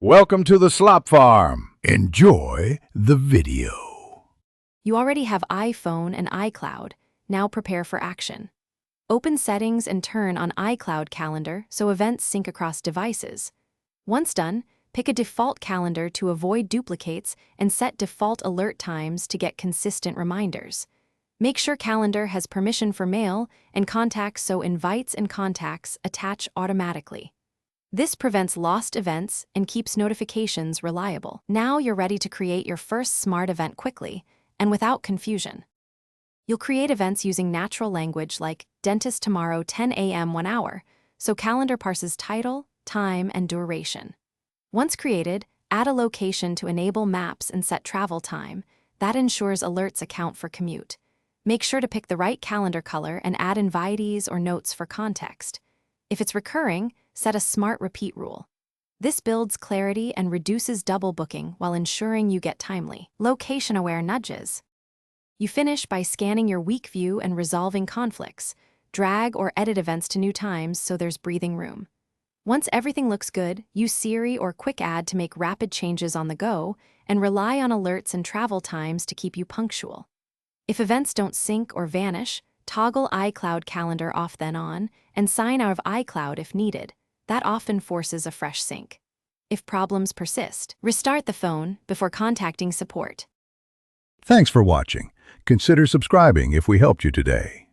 Welcome to the Slop Farm. Enjoy the video. You already have iPhone and iCloud. Now prepare for action. Open Settings and turn on iCloud Calendar so events sync across devices. Once done, pick a default calendar to avoid duplicates and set default alert times to get consistent reminders. Make sure Calendar has permission for mail and contacts so invites and contacts attach automatically. This prevents lost events and keeps notifications reliable. Now you're ready to create your first smart event quickly and without confusion. You'll create events using natural language like Dentist Tomorrow 10 a.m. 1 hour, so Calendar parses title, time, and duration. Once created, add a location to enable maps and set travel time. That ensures alerts account for commute. Make sure to pick the right calendar color and add invitees or notes for context. If it's recurring, set a smart repeat rule. This builds clarity and reduces double booking while ensuring you get timely, location-aware nudges. You finish by scanning your week view and resolving conflicts. Drag or edit events to new times so there's breathing room. Once everything looks good, use Siri or Quick Add to make rapid changes on the go and rely on alerts and travel times to keep you punctual. If events don't sync or vanish, toggle iCloud Calendar off then on and sign out of iCloud if needed. That often forces a fresh sync. If problems persist, restart the phone before contacting support. Thanks for watching. Consider subscribing if we helped you today.